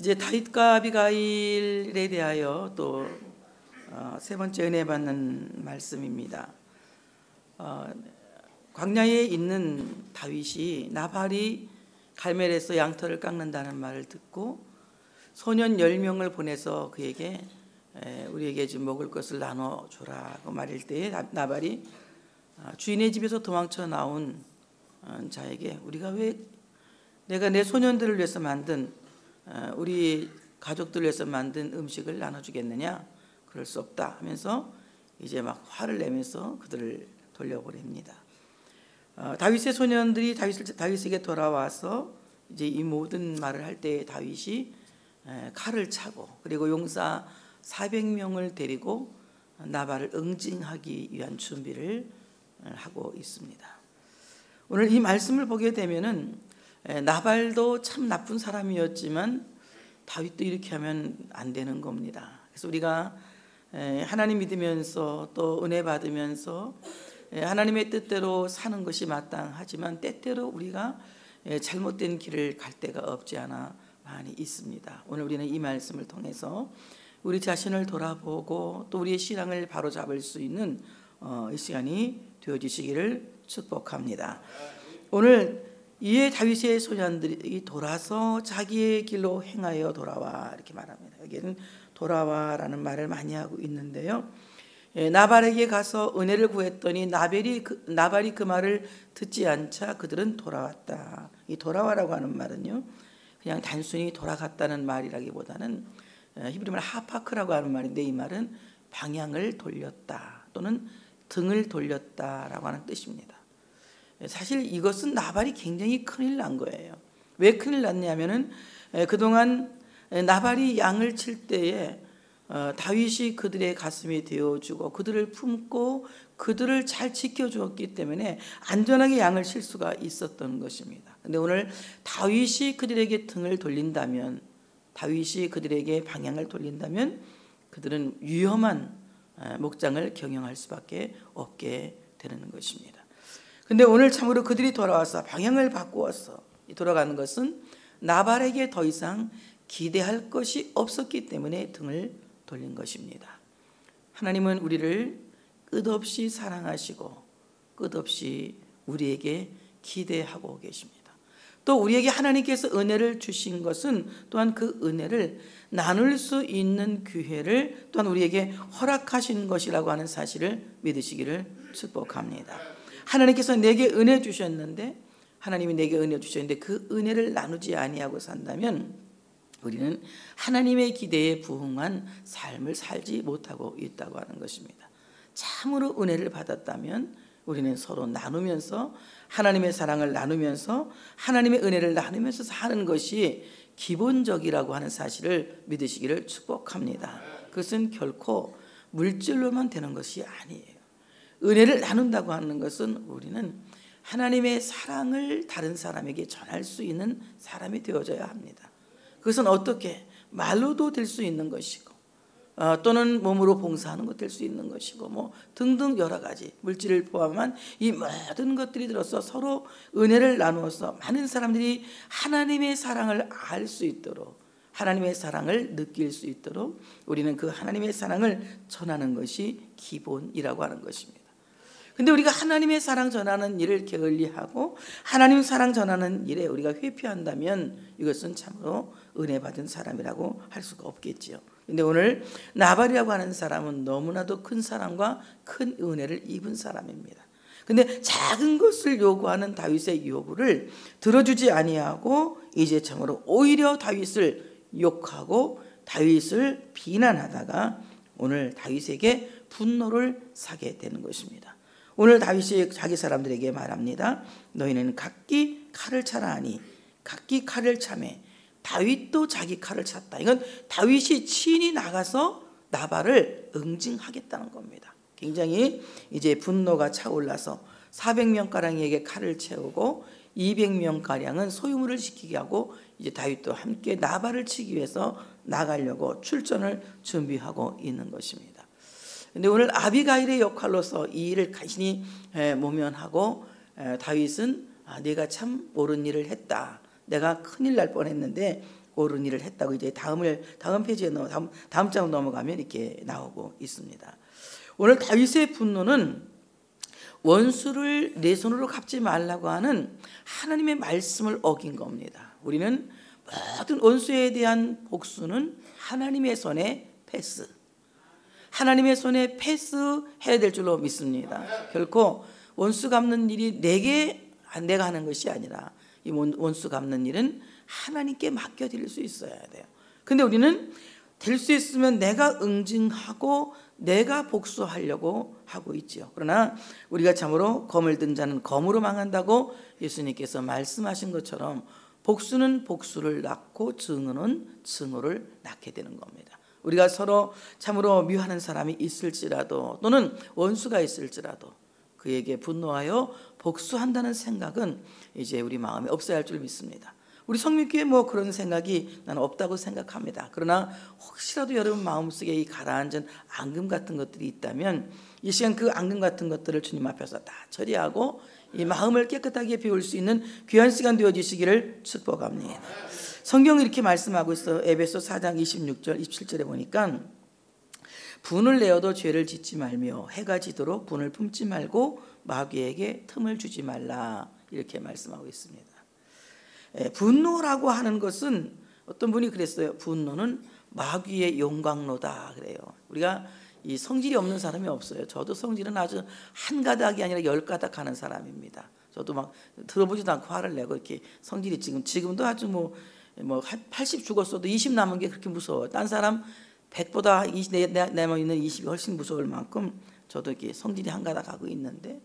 이제 다윗과 아비가일에 대하여 또 세 번째 은혜 받는 말씀입니다. 광야에 있는 다윗이 나발이 갈멜에서 양털을 깎는다는 말을 듣고 소년 10명을 보내서 그에게 우리에게 좀 먹을 것을 나눠주라고 말할 때에 나발이 주인의 집에서 도망쳐 나온 자에게 우리가 왜 내가 내 소년들을 위해서 만든 우리 가족들을 위해서 만든 음식을 나눠주겠느냐? 그럴 수 없다 하면서 이제 막 화를 내면서 그들을 돌려보냅니다. 다윗의 소년들이 다윗에게 돌아와서 이제 이 모든 말을 할 때 다윗이 칼을 차고 그리고 용사 400명을 데리고 나발을 응징하기 위한 준비를 하고 있습니다. 오늘 이 말씀을 보게 되면은 나발도 참 나쁜 사람이었지만 다윗도 이렇게 하면 안 되는 겁니다. 그래서 우리가 하나님 믿으면서 또 은혜 받으면서 하나님의 뜻대로 사는 것이 마땅하지만 때때로 우리가 잘못된 길을 갈 때가 없지 않아 많이 있습니다. 오늘 우리는 이 말씀을 통해서 우리 자신을 돌아보고 또 우리의 신앙을 바로잡을 수 있는 이 시간이 되어지시기를 축복합니다. 오늘 이에 다윗의 소년들이 돌아서 자기의 길로 행하여 돌아와 이렇게 말합니다. 여기는 돌아와라는 말을 많이 하고 있는데요. 나발에게 가서 은혜를 구했더니 나발이 그 말을 듣지 않자 그들은 돌아왔다. 이 돌아와라고 하는 말은요, 그냥 단순히 돌아갔다는 말이라기보다는 히브리말 하파크라고 하는 말인데 이 말은 방향을 돌렸다 또는 등을 돌렸다라고 하는 뜻입니다. 사실 이것은 나발이 굉장히 큰일 난 거예요. 왜 큰일 났냐면은 그동안 나발이 양을 칠 때에 다윗이 그들의 가슴이 되어주고 그들을 품고 그들을 잘 지켜주었기 때문에 안전하게 양을 칠 수가 있었던 것입니다. 그런데 오늘 다윗이 그들에게 등을 돌린다면, 다윗이 그들에게 방향을 돌린다면 그들은 위험한 목장을 경영할 수밖에 없게 되는 것입니다. 그런데 오늘 참으로 그들이 돌아와서 방향을 바꾸어서 돌아가는 것은 나발에게 더 이상 기대할 것이 없었기 때문에 등을 돌린 것입니다. 하나님은 우리를 끝없이 사랑하시고 끝없이 우리에게 기대하고 계십니다. 또 우리에게 하나님께서 은혜를 주신 것은 또한 그 은혜를 나눌 수 있는 기회를 또한 우리에게 허락하신 것이라고 하는 사실을 믿으시기를 축복합니다. 하나님께서 내게 은혜 주셨는데, 하나님이 내게 은혜 주셨는데 그 은혜를 나누지 아니하고 산다면 우리는 하나님의 기대에 부응한 삶을 살지 못하고 있다고 하는 것입니다. 참으로 은혜를 받았다면 우리는 서로 나누면서 하나님의 사랑을 나누면서 하나님의 은혜를 나누면서 사는 것이 기본적이라고 하는 사실을 믿으시기를 축복합니다. 그것은 결코 물질로만 되는 것이 아니에요. 은혜를 나눈다고 하는 것은 우리는 하나님의 사랑을 다른 사람에게 전할 수 있는 사람이 되어져야 합니다. 그것은 어떻게? 말로도 될 수 있는 것이고 또는 몸으로 봉사하는 것 될 수 있는 것이고 뭐 등등 여러 가지 물질을 포함한 이 모든 것들이 들어서 서로 은혜를 나누어서 많은 사람들이 하나님의 사랑을 알 수 있도록, 하나님의 사랑을 느낄 수 있도록 우리는 그 하나님의 사랑을 전하는 것이 기본이라고 하는 것입니다. 근데 우리가 하나님의 사랑 전하는 일을 게을리하고 하나님 사랑 전하는 일에 우리가 회피한다면 이것은 참으로 은혜 받은 사람이라고 할 수가 없겠지요. 근데 오늘 나발이라고 하는 사람은 너무나도 큰 사랑과 큰 은혜를 입은 사람입니다. 근데 작은 것을 요구하는 다윗의 요구를 들어주지 아니하고 이제 참으로 오히려 다윗을 욕하고 다윗을 비난하다가 오늘 다윗에게 분노를 사게 되는 것입니다. 오늘 다윗이 자기 사람들에게 말합니다. 너희는 각기 칼을 차라 하니 각기 칼을 차매 다윗도 자기 칼을 찼다. 이건 다윗이 친히 나가서 나발을 응징하겠다는 겁니다. 굉장히 이제 분노가 차올라서 400명가량에게 칼을 채우고 200명가량은 소유물을 지키게 하고 이제 다윗도 함께 나발을 치기 위해서 나가려고 출전을 준비하고 있는 것입니다. 근데 오늘 아비가일의 역할로서 이 일을 간신히 모면하고 다윗은 내가 참 옳은 일을 했다. 내가 큰일 날 뻔했는데 옳은 일을 했다고 이제 다음 페이지에 다음 장 넘어가면 이렇게 나오고 있습니다. 오늘 다윗의 분노는 원수를 내 손으로 갚지 말라고 하는 하나님의 말씀을 어긴 겁니다. 우리는 모든 원수에 대한 복수는 하나님의 손에 패스, 하나님의 손에 패스해야 될 줄로 믿습니다. 결코 원수 갚는 일이 내가 하는 것이 아니라 이 원수 갚는 일은 하나님께 맡겨드릴 수 있어야 돼요. 근데 우리는 될 수 있으면 내가 응징하고 내가 복수하려고 하고 있죠. 그러나 우리가 참으로 검을 든 자는 검으로 망한다고 예수님께서 말씀하신 것처럼 복수는 복수를 낳고 증오는 증오를 낳게 되는 겁니다. 우리가 서로 참으로 미워하는 사람이 있을지라도 또는 원수가 있을지라도 그에게 분노하여 복수한다는 생각은 이제 우리 마음에 없어야 할 줄 믿습니다. 우리 성민교회 뭐 그런 생각이 나는 없다고 생각합니다. 그러나 혹시라도 여러분 마음속에 이 가라앉은 앙금 같은 것들이 있다면 이 시간 그 앙금 같은 것들을 주님 앞에서 다 처리하고 이 마음을 깨끗하게 비울 수 있는 귀한 시간 되어주시기를 축복합니다. 성경이 이렇게 말씀하고 있어. 에베소 4장 26절 27절에 보니까 분을 내어도 죄를 짓지 말며 해가 지도록 분을 품지 말고 마귀에게 틈을 주지 말라 이렇게 말씀하고 있습니다. 분노라고 하는 것은 어떤 분이 그랬어요. 분노는 마귀의 용광로다 그래요. 우리가 이 성질이 없는 사람이 없어요. 저도 성질은 아주 한 가닥이 아니라 10가닥 하는 사람입니다. 저도 막 들어보지도 않고 화를 내고 이렇게 성질이 지금도 아주 뭐 80 죽었어도 20 남은 게 그렇게 무서워요. 딴 사람 100보다 내면 있는 20이 훨씬 무서울 만큼 저도 이렇게 성질이 한 가닥 하고 있는데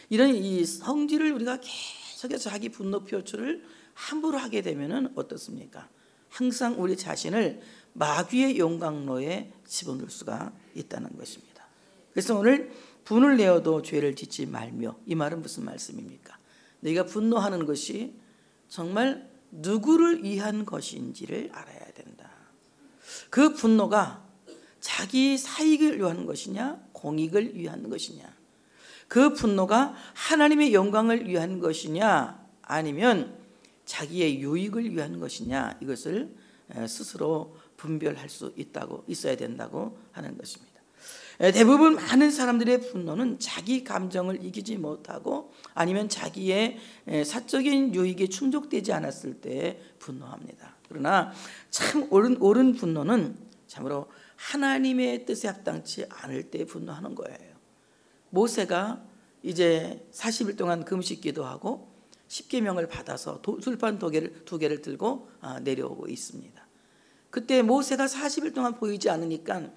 이런 이 성질을 우리가 계속해서 자기 분노 표출을 함부로 하게 되면은 어떻습니까? 항상 우리 자신을 마귀의 용광로에 집어넣을 수가 있다는 것입니다. 그래서 오늘 분을 내어도 죄를 짓지 말며 이 말은 무슨 말씀입니까? 너희가 분노하는 것이 정말 누구를 위한 것인지를 알아야 된다. 그 분노가 자기 사익을 위한 것이냐 공익을 위한 것이냐, 그 분노가 하나님의 영광을 위한 것이냐 아니면 자기의 유익을 위한 것이냐, 이것을 스스로 분별할 수 있어야 된다고 하는 것입니다. 대부분 많은 사람들의 분노는 자기 감정을 이기지 못하고 아니면 자기의 사적인 유익이 충족되지 않았을 때 분노합니다. 그러나 참 옳은 분노는 참으로 하나님의 뜻에 합당치 않을 때 분노하는 거예요. 모세가 이제 40일 동안 금식 기도하고 10계명을 받아서 술판 2개를 들고 내려오고 있습니다. 그때 모세가 40일 동안 보이지 않으니까,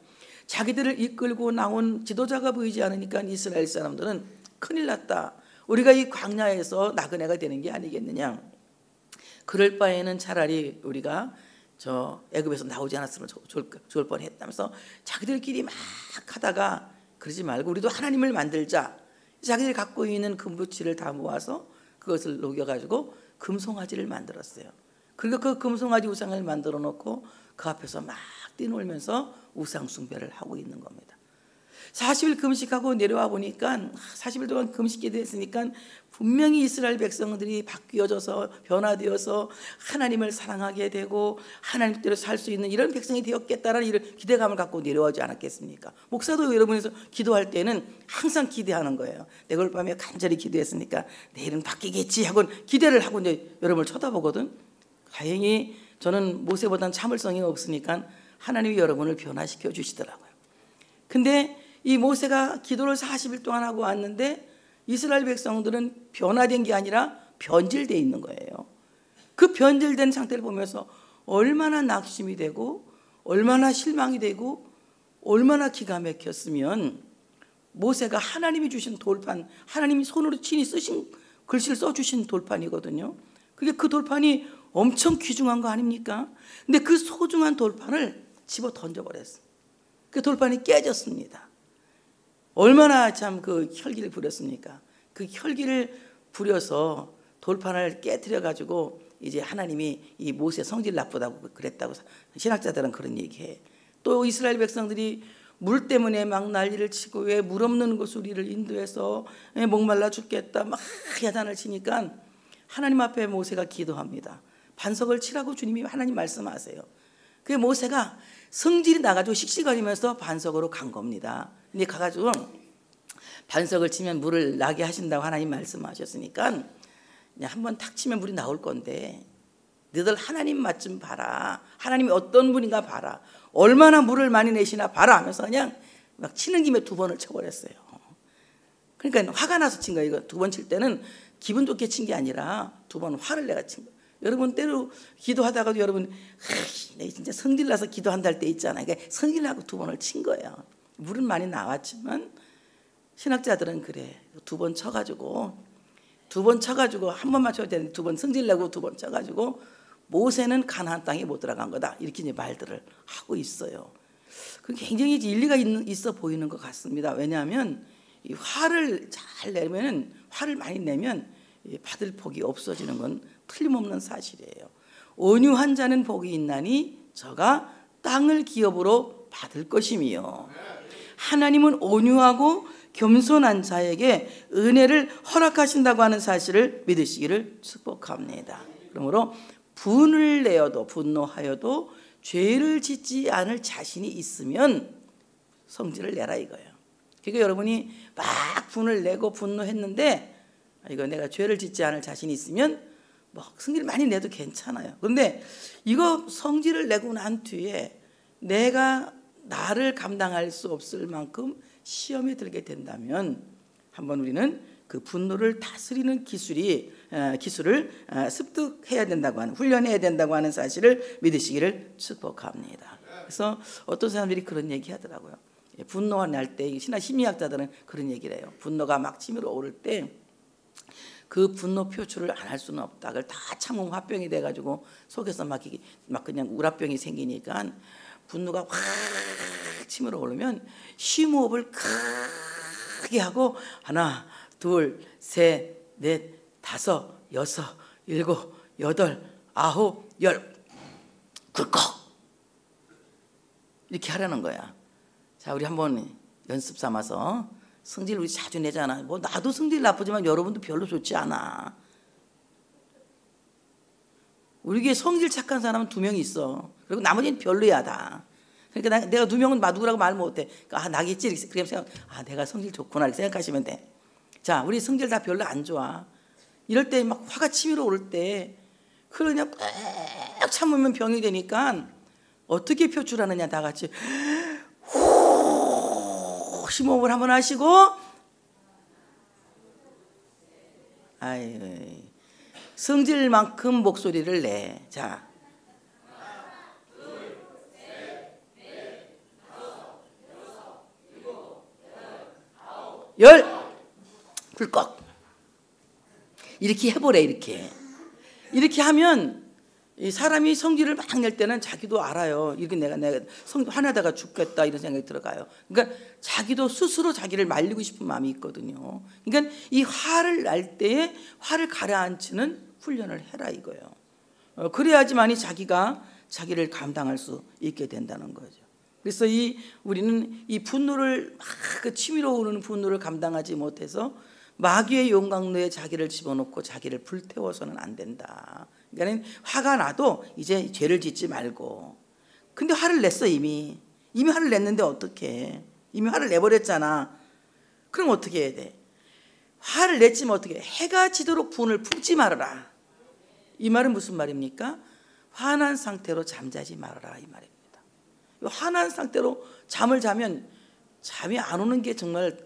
자기들을 이끌고 나온 지도자가 보이지 않으니까 이스라엘 사람들은 큰일 났다, 우리가 이 광야에서 나그네가 되는 게 아니겠느냐, 그럴 바에는 차라리 우리가 저 애굽에서 나오지 않았으면 좋을 뻔했다면서 자기들끼리 막 하다가 그러지 말고 우리도 하나님을 만들자, 자기들이 갖고 있는 금붙이를 다 모아서 그것을 녹여가지고 금송아지를 만들었어요. 그리고 그 금송아지 우상을 만들어 놓고 그 앞에서 막 뛰놀면서 우상 숭배를 하고 있는 겁니다. 40일 금식하고 내려와 보니까 40일 동안 금식 기도했으니까 분명히 이스라엘 백성들이 바뀌어져서 변화되어서 하나님을 사랑하게 되고 하나님 뜻대로 살 수 있는 이런 백성이 되었겠다라는 이런 기대감을 갖고 내려오지 않았겠습니까? 목사도 여러분에서 기도할 때는 항상 기대하는 거예요. 내가 오늘 밤에 간절히 기도했으니까 내일은 바뀌겠지 하고 기대를 하고 이제 여러분을 쳐다보거든. 다행히 저는 모세보다는 참을성이 없으니까 하나님이 여러분을 변화시켜 주시더라고요. 근데 이 모세가 기도를 40일 동안 하고 왔는데 이스라엘 백성들은 변화된 게 아니라 변질되어 있는 거예요. 그 변질된 상태를 보면서 얼마나 낙심이 되고 얼마나 실망이 되고 얼마나 기가 막혔으면, 모세가 하나님이 주신 돌판, 하나님이 손으로 친히 쓰신 글씨를 써주신 돌판이거든요. 그게 그 돌판이 엄청 귀중한 거 아닙니까? 근데 그 소중한 돌판을 집어 던져버렸어요. 그 돌판이 깨졌습니다. 얼마나 참 그 혈기를 부렸습니까? 그 혈기를 부려서 돌판을 깨트려 가지고 이제 하나님이 이 모세 성질 나쁘다고 그랬다고 신학자들은 그런 얘기해. 또 이스라엘 백성들이 물 때문에 막 난리를 치고 왜 물 없는 곳으로 우리를 인도해서 목말라 죽겠다 막 야단을 치니까 하나님 앞에 모세가 기도합니다. 반석을 치라고 주님이 하나님 말씀하세요. 그게 모세가 성질이 나가지고 씩씩거리면서 반석으로 간 겁니다. 근데 가가지고 반석을 치면 물을 나게 하신다고 하나님 말씀하셨으니까 한번 탁 치면 물이 나올 건데 너희들 하나님 맛 좀 봐라. 하나님이 어떤 분인가 봐라. 얼마나 물을 많이 내시나 봐라 하면서 그냥 막 치는 김에 2번을 쳐버렸어요. 그러니까 화가 나서 친 거예요. 이거 2번 칠 때는 기분 좋게 친 게 아니라 2번 화를 내가 친 거예요. 여러분 때로 기도하다가도 여러분 내가 진짜 성질나서 기도한다 할 때 있잖아요. 그러니까 성질나고 2번을 친 거예요. 물은 많이 나왔지만 신학자들은 그래. 2번 쳐가지고 2번 쳐가지고 한 번만 쳐야 되는데 2번 성질내고 2번 쳐가지고 모세는 가나안 땅에 못 들어간 거다. 이렇게 이제 말들을 하고 있어요. 그게 굉장히 일리가 있어 보이는 것 같습니다. 왜냐하면 이 화를 잘 내면 화를 많이 내면 받을 복이 없어지는 건 틀림없는 사실이에요. 온유한 자는 복이 있나니 저가 땅을 기업으로 받을 것이며 하나님은 온유하고 겸손한 자에게 은혜를 허락하신다고 하는 사실을 믿으시기를 축복합니다. 그러므로 분을 내어도 분노하여도 죄를 짓지 않을 자신이 있으면 성질을 내라 이거예요. 그러니까 여러분이 막 분을 내고 분노했는데 이거 내가 죄를 짓지 않을 자신이 있으면 뭐 성질을 많이 내도 괜찮아요. 그런데 이거 성질을 내고 난 뒤에 내가 나를 감당할 수 없을 만큼 시험에 들게 된다면 한번 우리는 그 분노를 다스리는 기술을 습득해야 된다고 하는, 훈련해야 된다고 하는 사실을 믿으시기를 축복합니다. 그래서 어떤 사람들이 그런 얘기 하더라고요. 분노가 날 때 심리학자들은 그런 얘기를 해요. 분노가 막 치밀어 오를 때 그 분노 표출을 안 할 수는 없다. 그걸 다 참으면 화병이 돼가지고 속에서 막 그냥 우라병이 생기니까 분노가 확 치밀어 오르면 심호흡을 크게 하고 하나, 둘, 셋, 넷, 다섯, 여섯, 일곱, 여덟, 아홉, 열 굴꺽 이렇게 하라는 거야. 자, 우리 한번 연습 삼아서 성질 우리 자주 내잖아. 뭐 나도 성질 나쁘지만 여러분도 별로 좋지 않아. 우리 교회 성질 착한 사람은 2명 있어. 그리고 나머지는 별로야 다. 그러니까 내가 2명은 누구라고 말 못해. 나겠지 이렇게 그렇게 생각. 내가 성질 좋구나 이렇게 생각하시면 돼. 자, 우리 성질 다 별로 안 좋아. 이럴 때 막 화가 치밀어 오를 때 그걸 그냥 꾹 참으면 병이 되니까 어떻게 표출하느냐 다 같이 후 심호흡을 한번 하시고 성질만큼 목소리를 내. 자, 열 굴꺽 이렇게 해보래. 이렇게 하면 이 사람이 성질을 막 낼 때는 자기도 알아요. 이렇게 내가 화나다가 죽겠다 이런 생각이 들어가요. 그러니까 자기도 스스로 자기를 말리고 싶은 마음이 있거든요. 그러니까 이 화를 날 때에 화를 가라앉히는 훈련을 해라 이거예요. 그래야지만이 자기가 자기를 감당할 수 있게 된다는 거죠. 그래서 우리는 이 분노를 막 치밀어 오르는 분노를 감당하지 못해서 마귀의 용광로에 자기를 집어넣고 자기를 불태워서는 안 된다. 그러니까 화가 나도 이제 죄를 짓지 말고. 근데 화를 냈어 이미 화를 냈는데 어떡해. 이미 화를 내버렸잖아. 그럼 어떻게 해야 돼? 화를 냈지만 어떻게 해? 해가 지도록 분을 품지 말아라. 이 말은 무슨 말입니까? 화난 상태로 잠자지 말아라 이 말입니다. 화난 상태로 잠을 자면 잠이 안 오는 게 정말,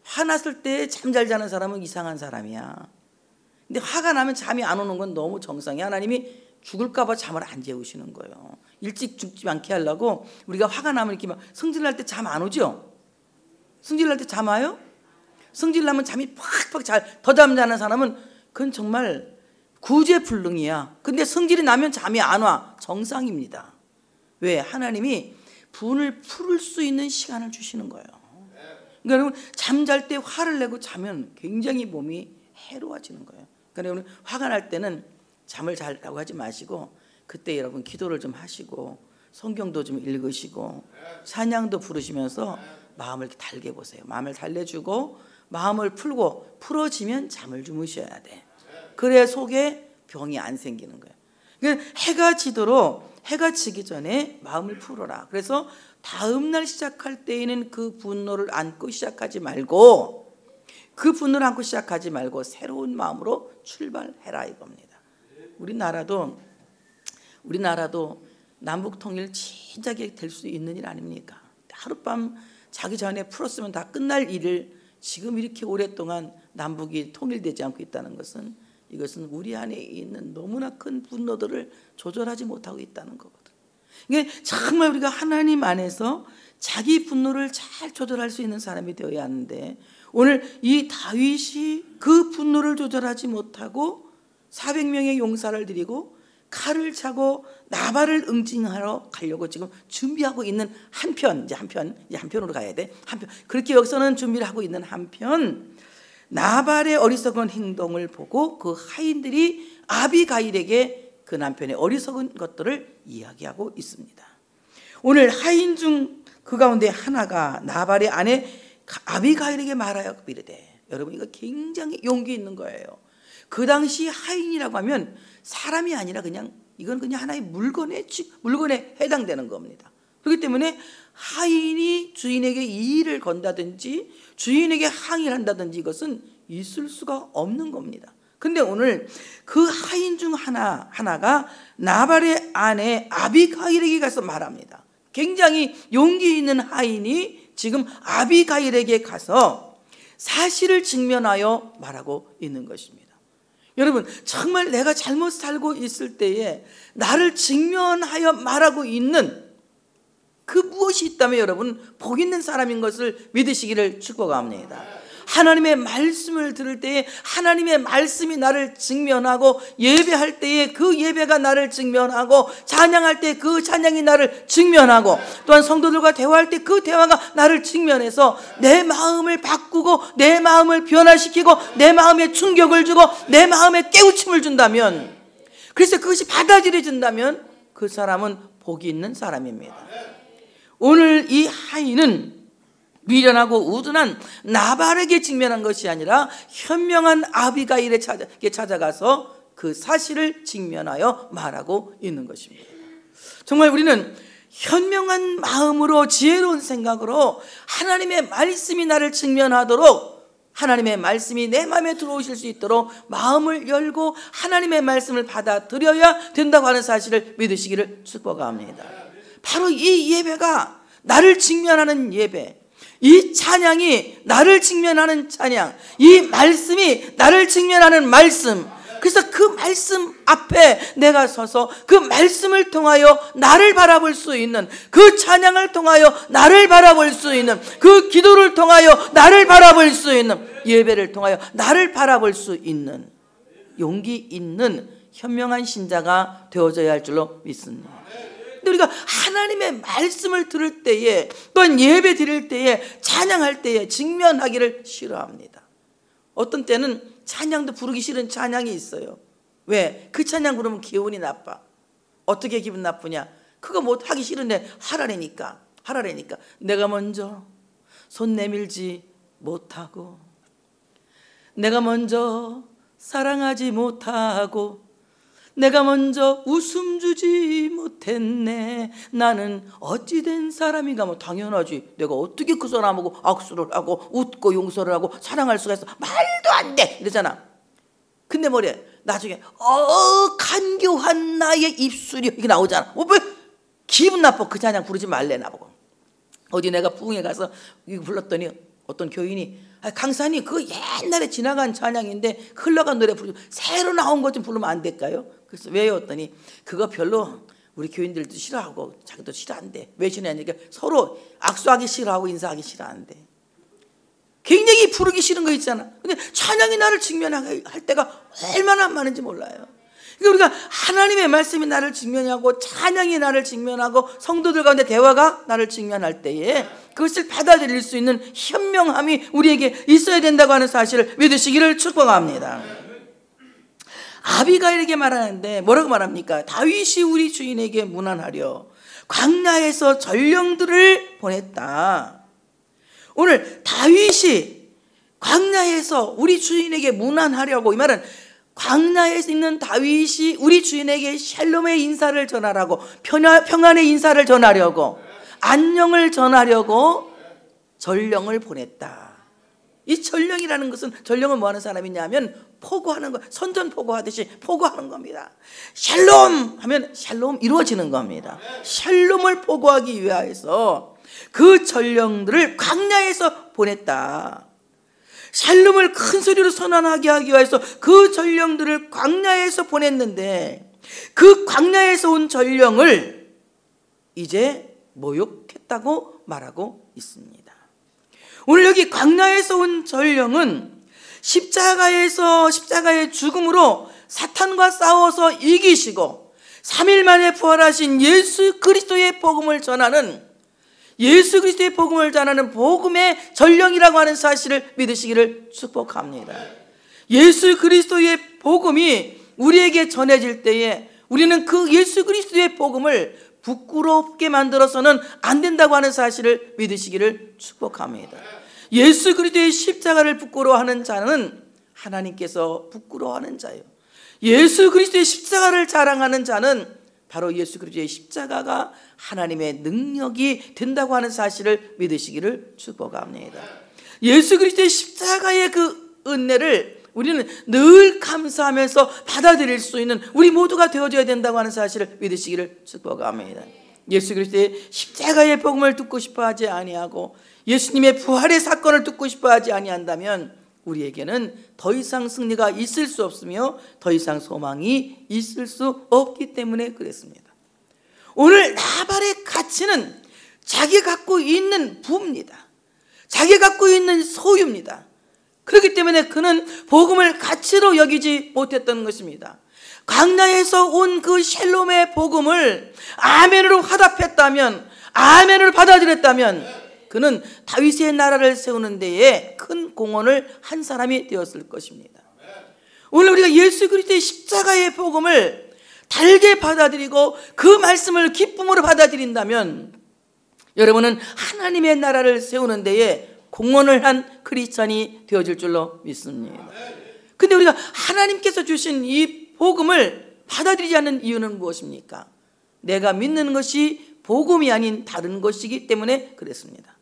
화났을 때 잠 잘 자는 사람은 이상한 사람이야. 근데 화가 나면 잠이 안 오는 건 너무 정상이야. 하나님이 죽을까 봐 잠을 안 재우시는 거예요. 일찍 죽지 않게 하려고. 우리가 화가 나면 이렇게 막 성질날 때 잠 안 오죠? 성질날 때 잠 와요? 성질나면 잠이 팍팍 더 잠자는 사람은 그건 정말 구제불능이야. 근데 성질이 나면 잠이 안 와. 정상입니다. 왜? 하나님이 분을 풀을 수 있는 시간을 주시는 거예요. 그러니까 여러분 잠잘 때 화를 내고 자면 굉장히 몸이 해로워지는 거예요. 그러니까 여러분 화가 날 때는 잠을 자려고 하지 마시고 그때 여러분 기도를 좀 하시고 성경도 좀 읽으시고 찬양도 부르시면서 마음을 이렇게 달게 보세요. 마음을 달래주고 마음을 풀고 풀어지면 잠을 주무셔야 돼. 그래야 속에 병이 안 생기는 거예요. 해가 지도록 해가 지기 전에 마음을 풀어라. 그래서 다음 날 시작할 때에는 그 분노를 안고 시작하지 말고 새로운 마음으로 출발해라 이겁니다. 우리나라도 남북 통일 진작에 될 수 있는 일 아닙니까? 하룻밤 자기 전에 풀었으면 다 끝날 일을 지금 이렇게 오랫동안 남북이 통일되지 않고 있다는 것은, 이것은 우리 안에 있는 너무나 큰 분노들을 조절하지 못하고 있다는 거거든. 이게 정말 우리가 하나님 안에서 자기 분노를 잘 조절할 수 있는 사람이 되어야 하는데, 오늘 이 다윗이 그 분노를 조절하지 못하고 400명의 용사를 드리고 칼을 차고 나발을 응징하러 가려고 지금 준비하고 있는 한편으로 가야 돼. 그렇게 여기서는 준비를 하고 있는 한편, 나발의 어리석은 행동을 보고 그 하인들이 아비가일에게 그 남편의 어리석은 것들을 이야기하고 있습니다. 오늘 하인 중 그 가운데 하나가 나발의 아내 아비가일에게 말하여 이르되, 여러분 이거 굉장히 용기 있는 거예요. 그 당시 하인이라고 하면 사람이 아니라 이건 그냥 하나의 물건에 해당되는 겁니다. 그렇기 때문에 하인이 주인에게 이의를 건다든지 주인에게 항의를 한다든지 이것은 있을 수가 없는 겁니다. 근데 오늘 그 하인 중 하나가 나발의 아내 아비가일에게 가서 말합니다. 굉장히 용기 있는 하인이 지금 아비가일에게 가서 사실을 직면하여 말하고 있는 것입니다. 여러분, 정말 내가 잘못 살고 있을 때에 나를 직면하여 말하고 있는 그 무엇이 있다면 여러분 복 있는 사람인 것을 믿으시기를 축복합니다. 하나님의 말씀을 들을 때에 하나님의 말씀이 나를 직면하고, 예배할 때에 그 예배가 나를 직면하고, 찬양할 때 그 찬양이 나를 직면하고, 또한 성도들과 대화할 때 그 대화가 나를 직면해서 내 마음을 바꾸고 내 마음을 변화시키고 내 마음에 충격을 주고 내 마음에 깨우침을 준다면, 그래서 그것이 받아들여진다면 그 사람은 복이 있는 사람입니다. 오늘 이 하인은 미련하고 우둔한 나발에게 직면한 것이 아니라 현명한 아비가일에게 찾아가서 그 사실을 직면하여 말하고 있는 것입니다. 정말 우리는 현명한 마음으로, 지혜로운 생각으로 하나님의 말씀이 나를 직면하도록, 하나님의 말씀이 내 마음에 들어오실 수 있도록 마음을 열고 하나님의 말씀을 받아들여야 된다고 하는 사실을 믿으시기를 축복합니다. 바로 이 예배가 나를 직면하는 예배, 이 찬양이 나를 직면하는 찬양, 이 말씀이 나를 직면하는 말씀, 그래서 그 말씀 앞에 내가 서서 그 말씀을 통하여 나를 바라볼 수 있는, 그 찬양을 통하여 나를 바라볼 수 있는, 그 기도를 통하여 나를 바라볼 수 있는, 예배를 통하여 나를 바라볼 수 있는 용기 있는 현명한 신자가 되어져야 할 줄로 믿습니다. 근데 우리가 하나님의 말씀을 들을 때에, 또한 예배 드릴 때에, 찬양할 때에 직면하기를 싫어합니다. 어떤 때는 찬양도 부르기 싫은 찬양이 있어요. 왜? 그 찬양 부르면 기분이 나빠. 어떻게 기분 나쁘냐? 그거 뭐 하기 싫은데 하라니까. 내가 먼저 손 내밀지 못하고, 내가 먼저 사랑하지 못하고, 내가 먼저 웃음 주지 못했네. 나는 어찌된 사람인가. 뭐 당연하지. 내가 어떻게 그 사람하고 악수를 하고 웃고 용서를 하고 사랑할 수가 있어. 말도 안 돼. 이러잖아. 근데 뭐래? 나중에 간교한 나의 입술이 이게 나오잖아. 왜? 기분 나빠. 그 찬양 부르지 말래 나보고. 어디 내가 부흥에 가서 이거 불렀더니 어떤 교인이, 강사님 그거 옛날에 지나간 찬양인데 흘러간 노래 부르고 새로 나온 것 좀 부르면 안 될까요? 그래서 왜요? 했더니 그거 별로 우리 교인들도 싫어하고 자기도 싫어한대. 왜 싫어하니까 서로 악수하기 싫어하고 인사하기 싫어한대. 굉장히 부르기 싫은 거 있잖아. 근데 찬양이 나를 직면하게 할 때가 얼마나 많은지 몰라요. 그러니까 우리가 하나님의 말씀이 나를 직면하고 찬양이 나를 직면하고 성도들 가운데 대화가 나를 직면할 때에 그것을 받아들일 수 있는 현명함이 우리에게 있어야 된다고 하는 사실을 믿으시기를 축복합니다. 아비가일에게 말하는데 뭐라고 말합니까? 다윗이 우리 주인에게 문안하려 광야에서 전령들을 보냈다. 오늘 다윗이 광야에서 우리 주인에게 문안하려고, 이 말은 광야에 있는 다윗이 우리 주인에게 샬롬의 인사를 전하라고, 평안의 인사를 전하려고, 안녕을 전하려고 전령을 보냈다. 이 전령이라는 것은, 전령은 뭐 하는 사람이냐면 포고하는 거, 선전포고하듯이 포고하는 겁니다. 샬롬 하면 샬롬 이루어지는 겁니다. 샬롬을 포고하기 위하여서 그 전령들을 광야에서 보냈다. 샬롬을 큰 소리로 선언하게 하기 위해서 그 전령들을 광야에서 보냈는데, 그 광야에서 온 전령을 이제 모욕했다고 말하고 있습니다. 오늘 여기 광야에서 온 전령은 십자가의 죽음으로 사탄과 싸워서 이기시고 3일 만에 부활하신 예수 그리스도의 복음을 전하는, 예수 그리스도의 복음을 전하는 복음의 전령이라고 하는 사실을 믿으시기를 축복합니다. 예수 그리스도의 복음이 우리에게 전해질 때에 우리는 그 예수 그리스도의 복음을 부끄럽게 만들어서는 안 된다고 하는 사실을 믿으시기를 축복합니다. 예수 그리스도의 십자가를 부끄러워하는 자는 하나님께서 부끄러워하는 자예요. 예수 그리스도의 십자가를 자랑하는 자는 바로 예수 그리스도의 십자가가 하나님의 능력이 된다고 하는 사실을 믿으시기를 축복합니다. 예수 그리스도의 십자가의 그 은혜를 우리는 늘 감사하면서 받아들일 수 있는 우리 모두가 되어줘야 된다고 하는 사실을 믿으시기를 축복합니다. 예수 그리스도의 십자가의 복음을 듣고 싶어하지 아니하고 예수님의 부활의 사건을 듣고 싶어하지 아니한다면 우리에게는 더 이상 승리가 있을 수 없으며 더 이상 소망이 있을 수 없기 때문에 그랬습니다. 오늘 나발의 가치는 자기가 갖고 있는 부입니다. 자기가 갖고 있는 소유입니다. 그렇기 때문에 그는 복음을 가치로 여기지 못했던 것입니다. 광야에서 온 그 샬롬의 복음을 아멘으로 화답했다면, 아멘을 받아들였다면 그는 다윗의 나라를 세우는 데에 큰 공헌을 한 사람이 되었을 것입니다. 오늘 우리가 예수 그리스도의 십자가의 복음을 달게 받아들이고 그 말씀을 기쁨으로 받아들인다면 여러분은 하나님의 나라를 세우는 데에 공헌을 한 크리스찬이 되어질 줄로 믿습니다. 근데 우리가 하나님께서 주신 이 복음을 받아들이지 않는 이유는 무엇입니까? 내가 믿는 것이 복음이 아닌 다른 것이기 때문에 그랬습니다.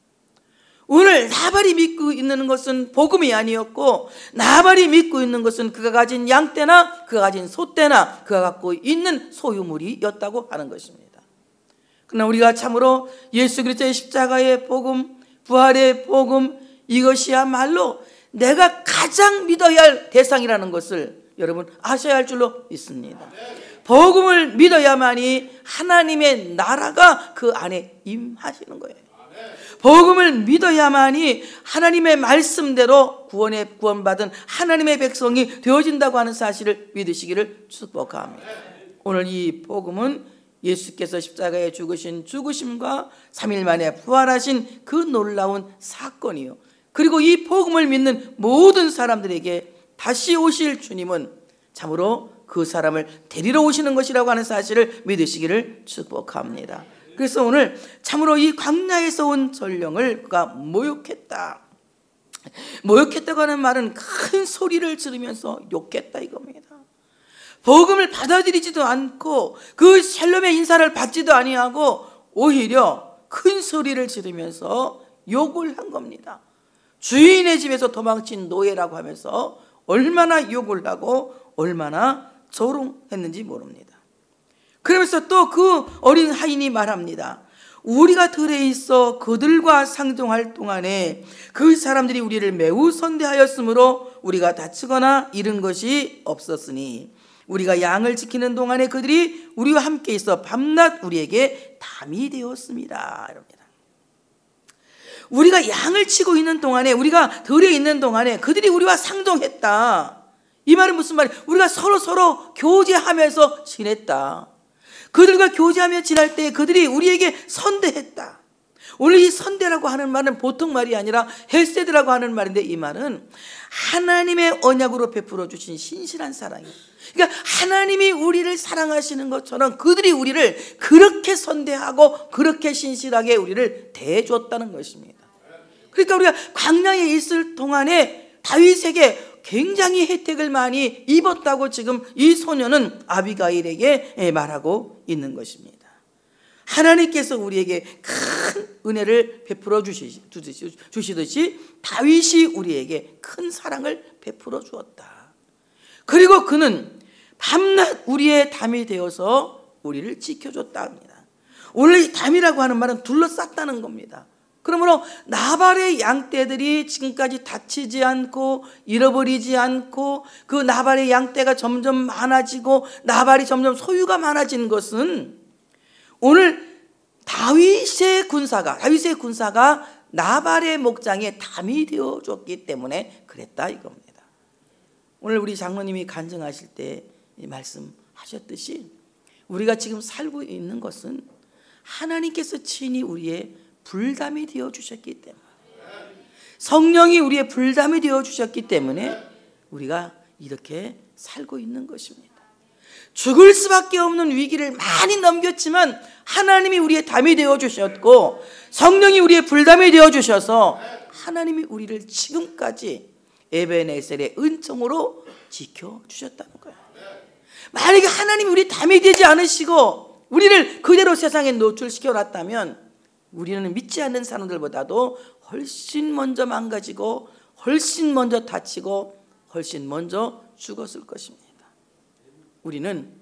오늘 나발이 믿고 있는 것은 복음이 아니었고, 나발이 믿고 있는 것은 그가 가진 양떼나 그가 가진 소떼나 그가 갖고 있는 소유물이었다고 하는 것입니다. 그러나 우리가 참으로 예수 그리스도의 십자가의 복음, 부활의 복음, 이것이야말로 내가 가장 믿어야 할 대상이라는 것을 여러분 아셔야 할 줄로 믿습니다. 복음을 믿어야만이 하나님의 나라가 그 안에 임하시는 거예요. 복음을 믿어야만이 하나님의 말씀대로 구원받은 하나님의 백성이 되어진다고 하는 사실을 믿으시기를 축복합니다. 오늘 이 복음은 예수께서 십자가에 죽으신 죽으심과 3일 만에 부활하신 그 놀라운 사건이요, 그리고 이 복음을 믿는 모든 사람들에게 다시 오실 주님은 참으로 그 사람을 데리러 오시는 것이라고 하는 사실을 믿으시기를 축복합니다. 그래서 오늘 참으로 이 광야에서 온 전령을 그가 모욕했다. 모욕했다고 하는 말은 큰 소리를 지르면서 욕했다 이겁니다. 복음을 받아들이지도 않고 그 샬롬의 인사를 받지도 아니하고 오히려 큰 소리를 지르면서 욕을 한 겁니다. 주인의 집에서 도망친 노예라고 하면서 얼마나 욕을 하고 얼마나 조롱했는지 모릅니다. 그러면서 또 그 어린 하인이 말합니다. 우리가 들에 있어 그들과 상종할 동안에 그 사람들이 우리를 매우 선대하였으므로 우리가 다치거나 잃은 것이 없었으니 우리가 양을 지키는 동안에 그들이 우리와 함께 있어 밤낮 우리에게 담이 되었습니다. 이럽니다. 우리가 양을 치고 있는 동안에, 우리가 들에 있는 동안에 그들이 우리와 상종했다. 이 말은 무슨 말이에요? 우리가 서로 교제하면서 지냈다. 그들과 교제하며 지낼 때 그들이 우리에게 선대했다. 오늘 이 선대라고 하는 말은 보통 말이 아니라 헬세드라고 하는 말인데, 이 말은 하나님의 언약으로 베풀어 주신 신실한 사랑이에요. 그러니까 하나님이 우리를 사랑하시는 것처럼 그들이 우리를 그렇게 선대하고 그렇게 신실하게 우리를 대해줬다는 것입니다. 그러니까 우리가 광야에 있을 동안에 다윗에게 굉장히 혜택을 많이 입었다고 지금 이 소녀는 아비가일에게 말하고 있는 것입니다. 하나님께서 우리에게 큰 은혜를 베풀어 주시듯이 다윗이 우리에게 큰 사랑을 베풀어 주었다. 그리고 그는 밤낮 우리의 담이 되어서 우리를 지켜줬다 합니다. 오늘 이 담이라고 하는 말은 둘러쌌다는 겁니다. 그러므로 나발의 양떼들이 지금까지 다치지 않고 잃어버리지 않고 그 나발의 양떼가 점점 많아지고 나발이 점점 소유가 많아진 것은 오늘 다윗의 군사가 나발의 목장에 담이 되어줬기 때문에 그랬다 이겁니다. 오늘 우리 장로님이 간증하실 때 말씀하셨듯이 우리가 지금 살고 있는 것은 하나님께서 친히 우리의 불담이 되어 주셨기 때문에, 성령이 우리의 불담이 되어 주셨기 때문에 우리가 이렇게 살고 있는 것입니다. 죽을 수밖에 없는 위기를 많이 넘겼지만 하나님이 우리의 담이 되어 주셨고 성령이 우리의 불담이 되어 주셔서 하나님이 우리를 지금까지 에베네셀의 은총으로 지켜주셨다는 거예요. 만약에 하나님이 우리 담이 되지 않으시고 우리를 그대로 세상에 노출시켜 놨다면 우리는 믿지 않는 사람들보다도 훨씬 먼저 망가지고 훨씬 먼저 다치고 훨씬 먼저 죽었을 것입니다. 우리는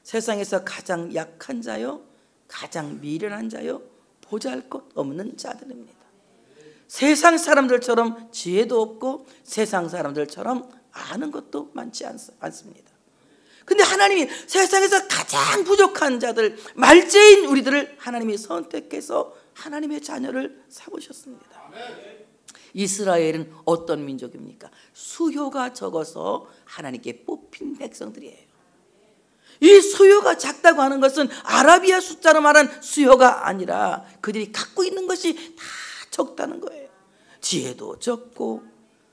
세상에서 가장 약한 자요, 가장 미련한 자요, 보잘것없는 자들입니다. 세상 사람들처럼 지혜도 없고 세상 사람들처럼 아는 것도 많지 않습니다. 근데 하나님이 세상에서 가장 부족한 자들, 말죄인 우리들을 하나님이 선택해서 하나님의 자녀를 삼으셨습니다. 이스라엘은 어떤 민족입니까? 수요가 적어서 하나님께 뽑힌 백성들이에요. 이 수요가 작다고 하는 것은 아라비아 숫자로 말한 수요가 아니라 그들이 갖고 있는 것이 다 적다는 거예요. 지혜도 적고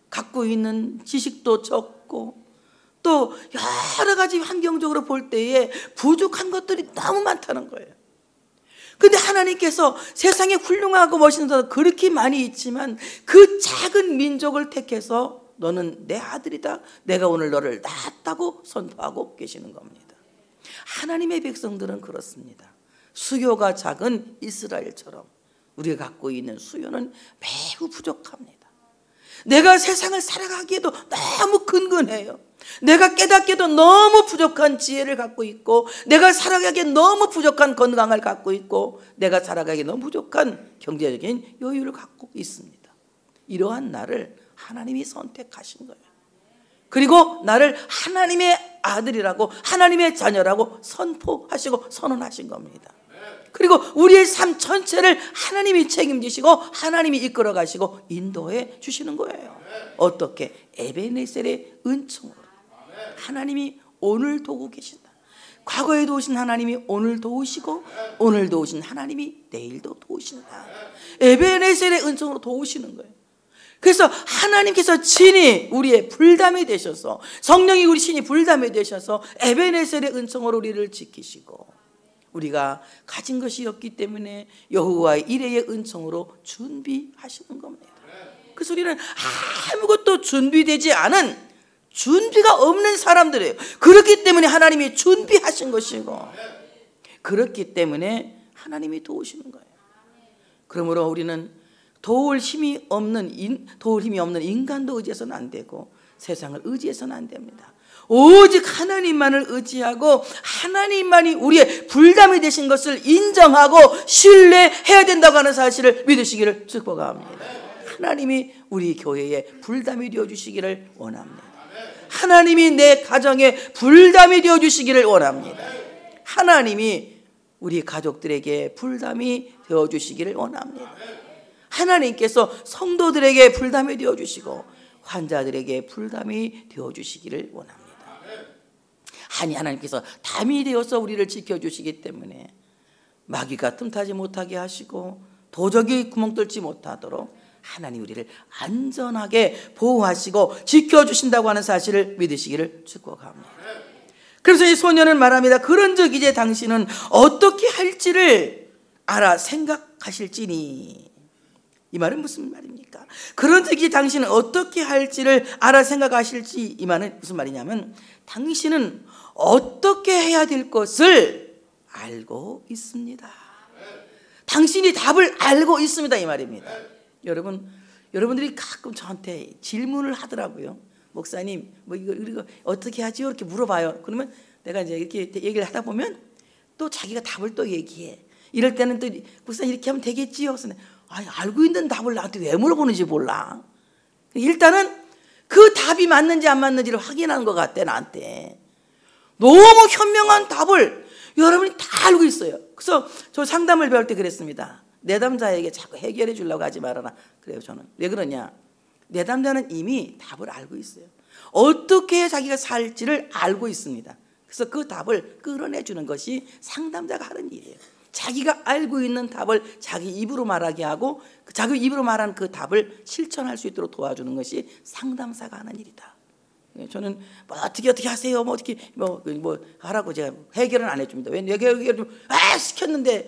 갖고 있는 지식도 적고 또 여러 가지 환경적으로 볼 때에 부족한 것들이 너무 많다는 거예요. 근데 하나님께서 세상에 훌륭하고 멋있는 사람 그렇게 많이 있지만 그 작은 민족을 택해서 너는 내 아들이다, 내가 오늘 너를 낳았다고 선포하고 계시는 겁니다. 하나님의 백성들은 그렇습니다. 수요가 작은 이스라엘처럼 우리가 갖고 있는 수요는 매우 부족합니다. 내가 세상을 살아가기에도 너무 근근해요. 내가 깨닫기에도 너무 부족한 지혜를 갖고 있고 내가 살아가기에 너무 부족한 건강을 갖고 있고 내가 살아가기에 너무 부족한 경제적인 여유를 갖고 있습니다. 이러한 나를 하나님이 선택하신 거예요. 그리고 나를 하나님의 아들이라고 하나님의 자녀라고 선포하시고 선언하신 겁니다. 그리고 우리의 삶 전체를 하나님이 책임지시고 하나님이 이끌어 가시고 인도해 주시는 거예요. 어떻게? 에베네셀의 은총으로. 하나님이 오늘 도우고 계신다. 과거에 도우신 하나님이 오늘 도우시고 오늘 도우신 하나님이 내일도 도우신다. 에베네셀의 은총으로 도우시는 거예요. 그래서 하나님께서 친히 우리의 불담이 되셔서 성령이 우리 친히 불담이 되셔서 에베네셀의 은총으로 우리를 지키시고 우리가 가진 것이 없기 때문에 여호와의 이레의 은총으로 준비하시는 겁니다. 그래서 우리는 아무것도 준비되지 않은 준비가 없는 사람들이에요. 그렇기 때문에 하나님이 준비하신 것이고 그렇기 때문에 하나님이 도우시는 거예요. 그러므로 우리는 도울 힘이 없는 인간도 의지해서는 안 되고 세상을 의지해서는 안 됩니다. 오직 하나님만을 의지하고 하나님만이 우리의 불담이 되신 것을 인정하고 신뢰해야 된다고 하는 사실을 믿으시기를 축복합니다. 하나님이 우리 교회에 불담이 되어주시기를 원합니다. 하나님이 내 가정에 불담이 되어주시기를 원합니다. 하나님이 우리 가족들에게 불담이 되어주시기를 원합니다. 하나님께서 성도들에게 불담이 되어주시고 환자들에게 불담이 되어주시기를 원합니다. 하나님께서 담이 되어서 우리를 지켜주시기 때문에 마귀가 틈타지 못하게 하시고 도적이 구멍 뚫지 못하도록 하나님 우리를 안전하게 보호하시고 지켜주신다고 하는 사실을 믿으시기를 축복합니다. 그래서 이 소녀는 말합니다. 그런즉 이제 당신은 어떻게 할지를 알아 생각하실지니. 이 말은 무슨 말입니까? 말입니까? 그런 적이 당신은 어떻게 할지를 알아 생각하실지, 이 말은 무슨 말이냐면 당신은 어떻게 해야 될 것을 알고 있습니다. 당신이 답을 알고 있습니다, 이 말입니다. 여러분들이 가끔 저한테 질문을 하더라고요. 목사님, 뭐 이거 어떻게 하지요? 이렇게 물어봐요. 그러면 내가 이제 이렇게 얘기를 하다 보면 또 자기가 답을 또 얘기해. 이럴 때는 또 목사님 이렇게 하면 되겠지요? 그래서 알고 있는 답을 나한테 왜 물어보는지 몰라. 일단은 그 답이 맞는지 안 맞는지를 확인하는 것 같아, 나한테. 너무 현명한 답을 여러분이 다 알고 있어요. 그래서 저 상담을 배울 때 그랬습니다. 내담자에게 자꾸 해결해 주려고 하지 말아라. 그래요, 저는. 왜 그러냐? 내담자는 이미 답을 알고 있어요. 어떻게 자기가 살지를 알고 있습니다. 그래서 그 답을 끌어내 주는 것이 상담자가 하는 일이에요. 자기가 알고 있는 답을 자기 입으로 말하게 하고 자기 입으로 말한 그 답을 실천할 수 있도록 도와주는 것이 상담사가 하는 일이다. 저는 뭐 어떻게 하세요? 뭐 어떻게 뭐 하라고 제가 해결은 안 해줍니다. 왜 해결을 시켰는데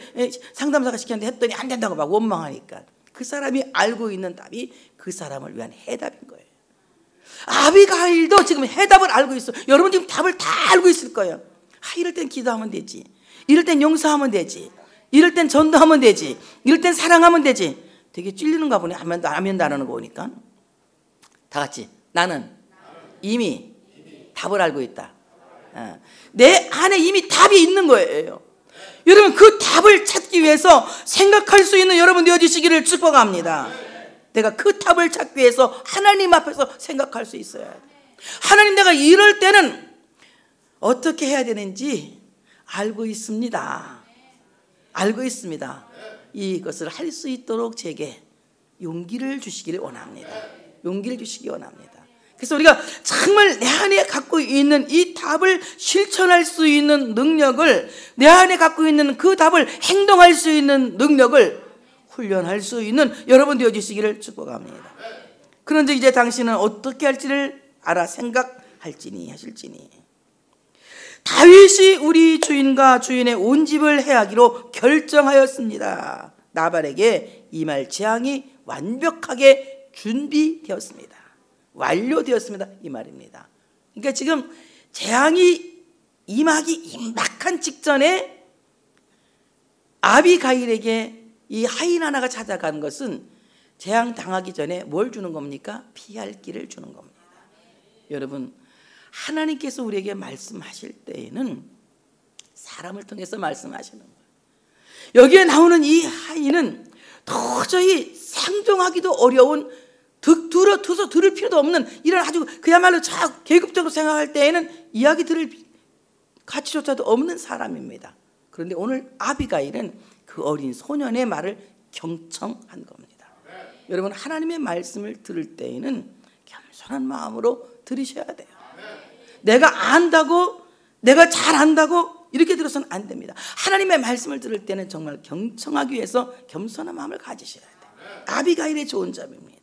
상담사가 시켰는데 했더니 안 된다고 막 원망하니까 그 사람이 알고 있는 답이 그 사람을 위한 해답인 거예요. 아비가일도 지금 해답을 알고 있어. 여러분 지금 답을 다 알고 있을 거예요. 이럴 땐 기도하면 되지. 이럴 땐 용서하면 되지. 이럴 땐 전도하면 되지. 이럴 땐 사랑하면 되지. 되게 찔리는가 보네. 아멘 나누는 거 보니까. 다 같이 나는 이미 답을 알고 있다. 내 안에 이미 답이 있는 거예요. 여러분 그 답을 찾기 위해서 생각할 수 있는 여러분 되어주시기를 축복합니다. 내가 그 답을 찾기 위해서 하나님 앞에서 생각할 수 있어야 돼. 하나님, 내가 이럴 때는 어떻게 해야 되는지 알고 있습니다. 알고 있습니다. 이것을 할 수 있도록 제게 용기를 주시기를 원합니다. 용기를 주시기 원합니다. 그래서 우리가 정말 내 안에 갖고 있는 이 답을 실천할 수 있는 능력을, 내 안에 갖고 있는 그 답을 행동할 수 있는 능력을 훈련할 수 있는 여러분 되어주시기를 축복합니다. 그런데 이제 당신은 어떻게 할지를 알아 생각할지니 하실지니. 다윗이 우리 주인과 주인의 온 집을 해하기로 결정하였습니다. 나발에게 임할 재앙이 완벽하게 준비되었습니다. 완료되었습니다, 이 말입니다. 그러니까 지금 재앙이 임하기 임박한 직전에 아비가일에게 이 하인 하나가 찾아간 것은 재앙 당하기 전에 뭘 주는 겁니까? 피할 길을 주는 겁니다. 여러분, 하나님께서 우리에게 말씀하실 때에는 사람을 통해서 말씀하시는 거예요. 여기에 나오는 이 하인은 도저히 상종하기도 어려운, 들을 필요도 없는 이런 아주 그야말로 계급적으로 생각할 때에는 이야기 들을 가치조차도 없는 사람입니다. 그런데 오늘 아비가일은 그 어린 소년의 말을 경청한 겁니다. 여러분, 하나님의 말씀을 들을 때에는 겸손한 마음으로 들으셔야 돼요. 내가 안다고, 내가 잘 안다고 이렇게 들어서는 안 됩니다. 하나님의 말씀을 들을 때는 정말 경청하기 위해서 겸손한 마음을 가지셔야 돼요. 아비가일의 좋은 점입니다.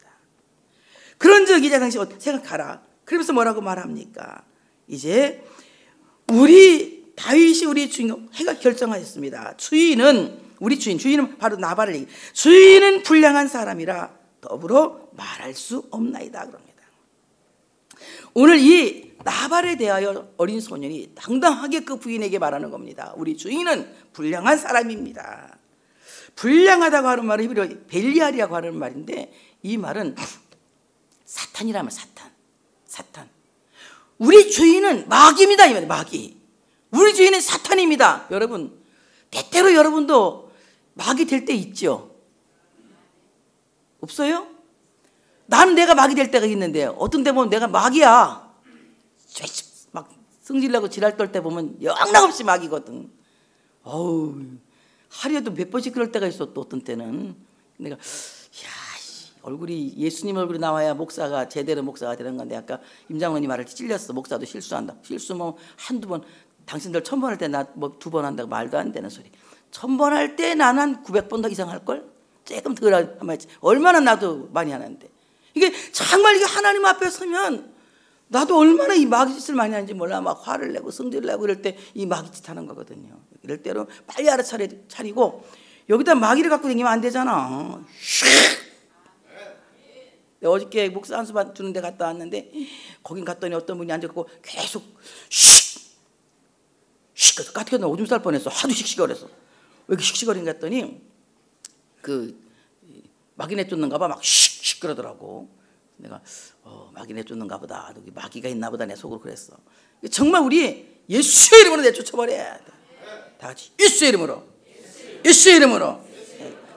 그런 적 이제 당신 생각하라. 그러면서 뭐라고 말합니까? 이제 우리 다윗이 우리 주인 해가 결정하였습니다. 주인은 바로 나발을 얘기. 주인은 불량한 사람이라 더불어 말할 수 없나이다 그럽니다. 오늘 이 나발에 대하여 어린 소년이 당당하게 그 부인에게 말하는 겁니다. 우리 주인은 불량한 사람입니다. 불량하다고 하는 말은 히브리어 벨리알이라고 하는 말인데, 이 말은 사탄이라면 사탄. 우리 주인은 마귀입니다. 이 말이에요. 마귀. 우리 주인은 사탄입니다. 여러분, 때때로 여러분도 마귀 될 때 있죠? 없어요? 나는 내가 마귀 될 때가 있는데, 어떤 때 보면 내가 마귀야. 막 승질나고 지랄 떨 때 보면 영락없이 마귀거든. 하루에도 몇 번씩 그럴 때가 있어. 또 어떤 때는 내가 얼굴이 예수님 얼굴이 나와야 목사가 제대로 목사가 되는 건데, 아까 임장로님 말을 찔렸어. 목사도 실수한다. 실수 뭐 한두 번, 당신들 1000번 할 때 나 뭐 2번 한다고 말도 안 되는 소리. 1000번 할 때 나는 한 900번 더 이상 할걸? 조금 덜 하면 얼마나 나도 많이 하는데. 이게 정말 이게 하나님 앞에 서면 나도 얼마나 이 마귀짓을 많이 하는지 몰라. 막 화를 내고 성질을 내고 이럴 때 이 마귀짓 하는 거거든요. 이럴 때로 빨리 알아차리고, 여기다 마귀를 갖고 다니면 안 되잖아. 내가 어저께 목사 안수 주는 데 갔다 왔는데 거긴 갔더니 어떤 분이 앉아있고 계속 씩 까뜩하다 오줌 쌀 뻔했어. 하도 씩씩거려서. 왜 이렇게 씩씩거린가 했더니 그 마귀네 쫓는가 봐. 막 씩 그러더라고. 내가 마귀네 쫓는가 보다. 여기 마귀가 있나 보다. 내 속으로 그랬어. 정말 우리 예수의 이름으로 내쫓아버려야 돼. 다 같이 예수의 이름으로. 예수의 이름으로.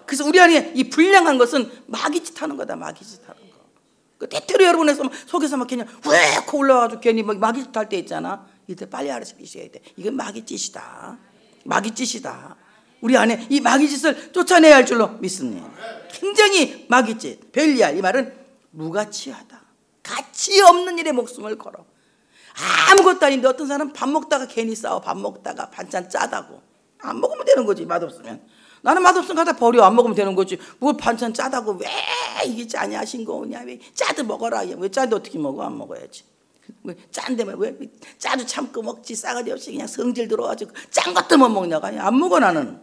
그래서 우리 안에 이 불량한 것은 마귀짓 하는 거다. 마귀짓 하는 거. 그 때때로 여러분의 속에서 막 그냥 왜 올라와가지고 괜히 막 마귀짓 할 때 있잖아. 이때 빨리 알아채셔야 돼. 이건 마귀짓이다. 마귀짓이다. 우리 안에 이 마귀짓을 쫓아내야 할 줄로 믿습니다. 굉장히 마귀짓. 벨리알 이 말은 무가치하다. 가치 없는 일에 목숨을 걸어. 아무것도 아닌데 어떤 사람은 밥 먹다가 괜히 싸워. 밥 먹다가 반찬 짜다고. 안 먹으면 되는 거지. 맛없으면. 나는 맛없으면 갖다 버려. 안 먹으면 되는 거지. 뭘 반찬 짜다고 왜 이게 짜냐 싱거우냐. 왜 짜도 먹어라. 왜 짜도 어떻게 먹어. 안 먹어야지. 왜 짠데 왜 짜도 참고 먹지. 싸가지 없이 그냥 성질 들어가지고 짠 것도 못 먹냐고. 안 먹어 나는.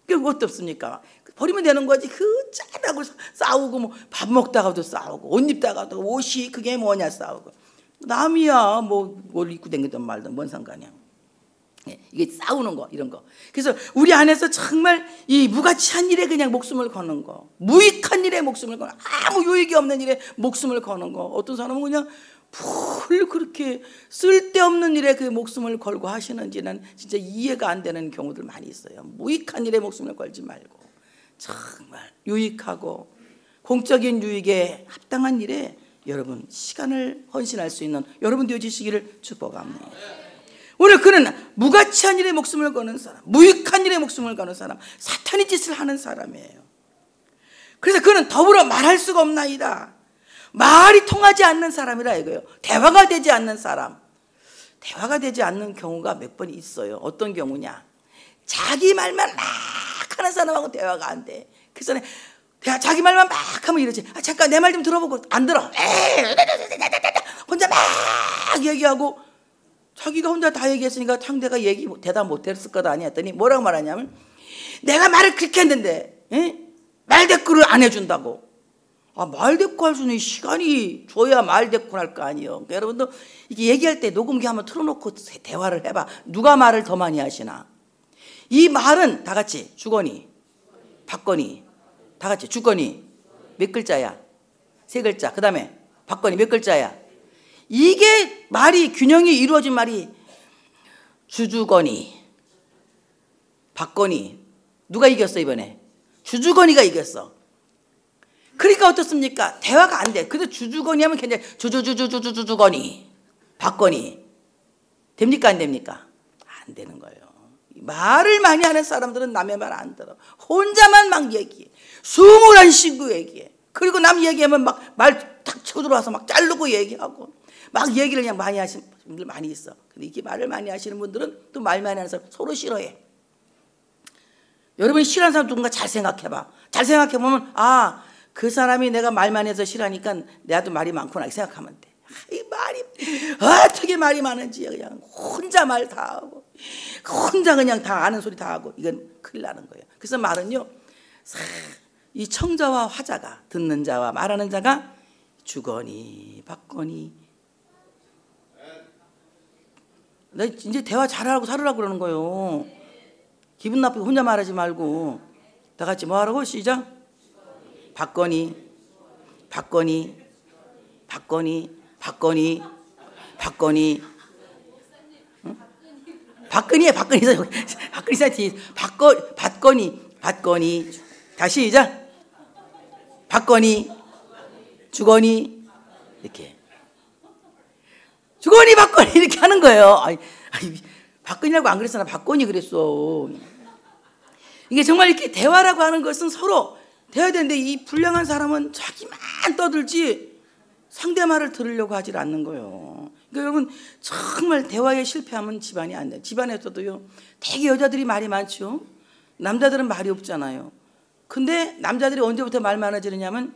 그게 어떻 없습니까? 버리면 되는 거지. 그 짜다고 싸우고 뭐 밥 먹다가도 싸우고 옷 입다가도 옷이 그게 뭐냐 싸우고. 남이야 뭘 입고 댕기든 말든 뭔 상관이야. 이게 싸우는 거 이런 거. 그래서 우리 안에서 정말 이 무가치한 일에 그냥 목숨을 거는 거, 무익한 일에 목숨을 거는, 아무 유익이 없는 일에 목숨을 거는 거. 어떤 사람은 그냥 뭘 그렇게 쓸데없는 일에 그 목숨을 걸고 하시는지는 진짜 이해가 안 되는 경우들 많이 있어요. 무익한 일에 목숨을 걸지 말고 정말 유익하고 공적인 유익에 합당한 일에 여러분 시간을 헌신할 수 있는 여러분 되어주시기를 축복합니다. 오늘 그는 무가치한 일에 목숨을 거는 사람, 무익한 일에 목숨을 거는 사람, 사탄의 짓을 하는 사람이에요. 그래서 그는 더불어 말할 수가 없나이다. 말이 통하지 않는 사람이라 이거예요. 대화가 되지 않는 사람. 대화가 되지 않는 경우가 몇 번 있어요. 어떤 경우냐. 자기 말만 막 하는 사람하고 대화가 안 돼. 그래서 자기 말만 막 하면 이러지. 잠깐 내 말 좀 들어보고. 안 들어. 혼자 막 얘기하고 자기가 혼자 다 얘기했으니까 상대가 대답 못했을 거다 아니 했더니 뭐라고 말하냐면 내가 말을 그렇게 했는데 말대꾸를 안 해준다고. 말대꾸 할 수는 시간이 줘야 말대꾸 할 거 아니에요. 그러니까 여러분도 이게 얘기할 때 녹음기 한번 틀어놓고 대화를 해봐. 누가 말을 더 많이 하시나. 이 말은 다 같이 주거니 받거니 다 같이 주거니 몇 글자야? 3글자. 그 다음에 받거니 몇 글자야? 이게 말이 균형이 이루어진 말이 주주거니 받거니. 누가 이겼어 이번에? 주주거니가 이겼어. 그러니까 어떻습니까? 대화가 안 돼. 근데 주주거니 하면 굉장히 주주거니 받거니 됩니까 안 됩니까? 안 되는 거예요. 말을 많이 하는 사람들은 남의 말 안 들어. 혼자만 막 얘기해. 숨을 안 쉬고 얘기해. 그리고 남 얘기하면 막 말 탁 쳐들어와서 막 자르고 얘기하고 막 얘기를 그냥 많이 하시는 분들 많이 있어. 근데 이렇게 말을 많이 하시는 분들은 또 말 많이 하는 사람 서로 싫어해. 여러분이 싫어하는 사람 누군가 잘 생각해봐. 잘 생각해보면 그 사람이 내가 말 많이 해서 싫어하니까 나도 말이 많구나 이렇게 생각하면 돼. 이 말이 어떻게 말이 많은지 그냥 혼자 말 다 하고 혼자 그냥 다 아는 소리 다 하고 이건 큰일 나는 거예요. 그래서 말은요 이 청자와 화자가 듣는 자와 말하는 자가 주거니 받거니. 나 이제 대화 잘하고 살으라고 그러는 거예요. 기분 나쁘게 혼자 말하지 말고 다 같이 뭐 하라고? 시작. 받거니 받거니 받거니 받거니 받거니. 받거니에 받거니 받거니. 다시 시작. 받거니 주거니 이렇게 주거니 받거니 이렇게 하는 거예요. 받거니라고 안 그랬어. 나 받거니 그랬어. 이게 정말 이렇게 대화라고 하는 것은 서로 돼야 되는데 이 불량한 사람은 자기만 떠들지 상대 말을 들으려고 하질 않는 거예요. 그러니까 여러분 정말 대화에 실패하면 집안이 안 돼요. 집안에서도요 되게 여자들이 말이 많죠. 남자들은 말이 없잖아요. 근데 남자들이 언제부터 말 많아지느냐면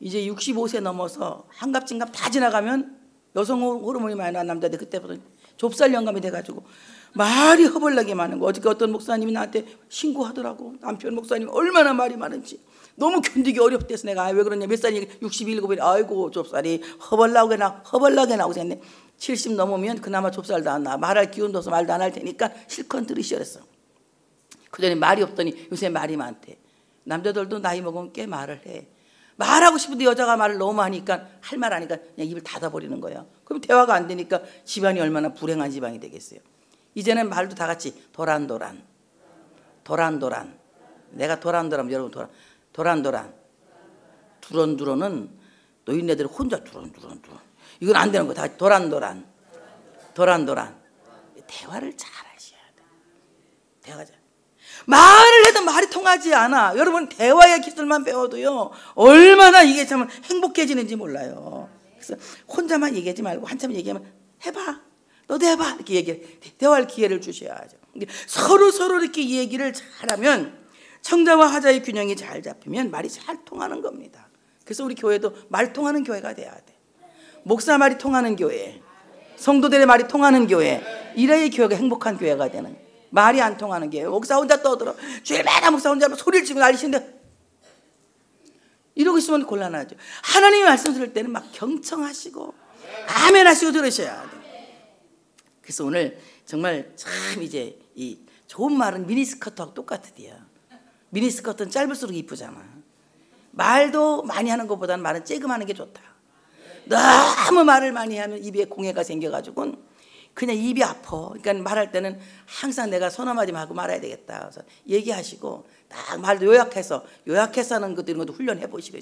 이제 65세 넘어서 한갑진갑 다 지나가면 여성 호르몬이 많이 나는 남자들 그때부터 좁쌀 영감이 돼가지고 말이 허벌나게 많은 거. 어저께 어떤 목사님이 나한테 신고하더라고. 남편 목사님이 얼마나 말이 많은지. 너무 견디기 어렵대서 내가 왜 그러냐, 몇 살이냐, 67이래. 아이고 좁쌀이 허벌나게 나오고 생겼네. 70 넘으면 그나마 좁쌀도 안 나. 말할 기운도 없어. 말도 안 할 테니까 실컷 들으시오 그랬어. 그전에 말이 없더니 요새 말이 많대. 남자들도 나이 먹으면 꽤 말을 해. 말하고 싶은데 여자가 말을 너무 하니까, 할 말 하니까 그냥 입을 닫아버리는 거야. 그럼 대화가 안 되니까 집안이 얼마나 불행한 집안이 되겠어요. 이제는 말도 다 같이 도란도란. 내가 도란도란, 여러분 도란도란. 두런두런은 노인네들이 혼자 두런두런. 이건 안 되는 거. 다 같이 도란도란. 대화를 잘 하셔야 돼. 대화가 잘. 말을 해도 말이 통하지 않아. 여러분 대화의 기술만 배워도요 얼마나 이게 참 행복해지는지 몰라요. 그래서 혼자만 얘기하지 말고 한참 얘기하면 해봐, 너도 해봐, 이렇게 얘기를, 대화할 기회를 주셔야죠. 서로 이렇게 얘기를 잘하면, 청자와 하자의 균형이 잘 잡히면 말이 잘 통하는 겁니다. 그래서 우리 교회도 말 통하는 교회가 돼야 돼. 목사 말이 통하는 교회, 성도들의 말이 통하는 교회, 이래야 교회가 행복한 교회가 되는. 말이 안 통하는 게 목사 혼자 떠들어. 주일마다 목사 혼자 소리를 지르고 난리치는데 이러고 있으면 곤란하죠. 하나님의 말씀 들을 때는 막 경청하시고 아멘 하시고 들으셔야 돼. 그래서 오늘 정말 참 이제 이 좋은 말은 미니스커트하고 똑같으대요. 미니스커트는 짧을수록 이쁘잖아. 말도 많이 하는 것보다는 말은 쬐금하는 게 좋다. 너무 말을 많이 하면 입에 공해가 생겨가지고 그냥 입이 아파. 그러니까 말할 때는 항상 내가 손 한마디만 하고 말아야 되겠다. 그래서 얘기하시고 딱 말도 요약해서 하는 것도 이런 것도 훈련해 보시고,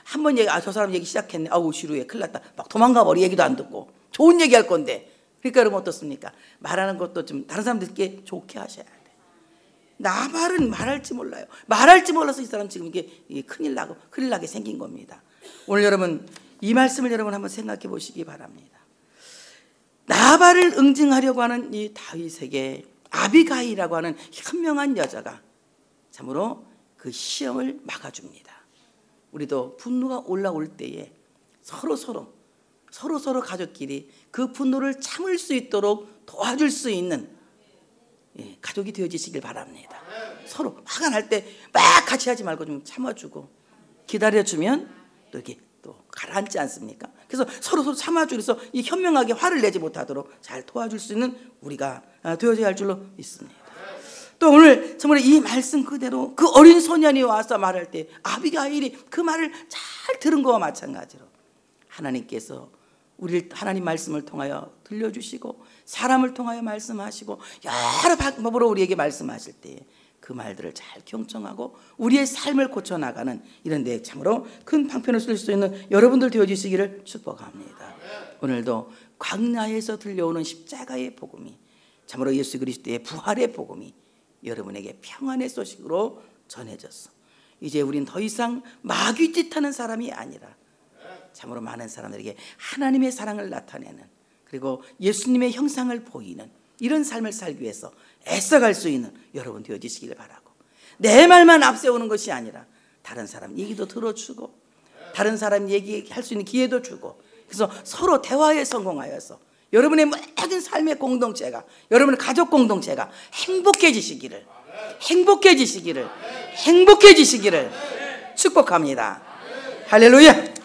한번 얘기, 저 사람 얘기 시작했네. 아우 지루해, 큰일 났다. 막 도망가 버리. 얘기도 안 듣고 좋은 얘기 할 건데. 그러니까 여러분 어떻습니까? 말하는 것도 좀 다른 사람들께 좋게 하셔야 돼. 나 말은 말할지 몰라요. 말할지 몰라서 이 사람 지금 이게 큰일 나게 생긴 겁니다. 오늘 여러분 이 말씀을 여러분 한번 생각해 보시기 바랍니다. 나발을 응징하려고 하는 이 다윗에게 아비가일이라고 하는 현명한 여자가 참으로 그 시험을 막아줍니다. 우리도 분노가 올라올 때에 서로 가족끼리 그 분노를 참을 수 있도록 도와줄 수 있는 가족이 되어지시길 바랍니다. 서로 화가 날 때 막 같이 하지 말고 좀 참아주고 기다려주면 또 이렇게 또 가라앉지 않습니까? 그래서 서로 참아주고, 그래서 이 현명하게 화를 내지 못하도록 잘 도와줄 수 있는 우리가 되어져야 할 줄로 믿습니다. 또 오늘 정말 이 말씀 그대로 그 어린 소년이 와서 말할 때 아비가일이 그 말을 잘 들은 거와 마찬가지로 하나님께서 우리를 하나님 말씀을 통하여 들려주시고 사람을 통하여 말씀하시고 여러 방법으로 우리에게 말씀하실 때 그 말들을 잘 경청하고 우리의 삶을 고쳐나가는 이런 데 참으로 큰 방편을 쓸 수 있는 여러분들 되어주시기를 축복합니다. 오늘도 광야에서 들려오는 십자가의 복음이, 참으로 예수 그리스도의 부활의 복음이 여러분에게 평안의 소식으로 전해졌어. 이제 우린 더 이상 마귀짓하는 사람이 아니라 참으로 많은 사람들에게 하나님의 사랑을 나타내는, 그리고 예수님의 형상을 보이는 이런 삶을 살기 위해서 애써갈 수 있는 여러분 되어지시기를 바라고, 내 말만 앞세우는 것이 아니라 다른 사람 얘기도 들어주고 다른 사람 얘기할 수 있는 기회도 주고, 그래서 서로 대화에 성공하여서 여러분의 모든 삶의 공동체가, 여러분의 가족 공동체가 행복해지시기를 축복합니다. 할렐루야.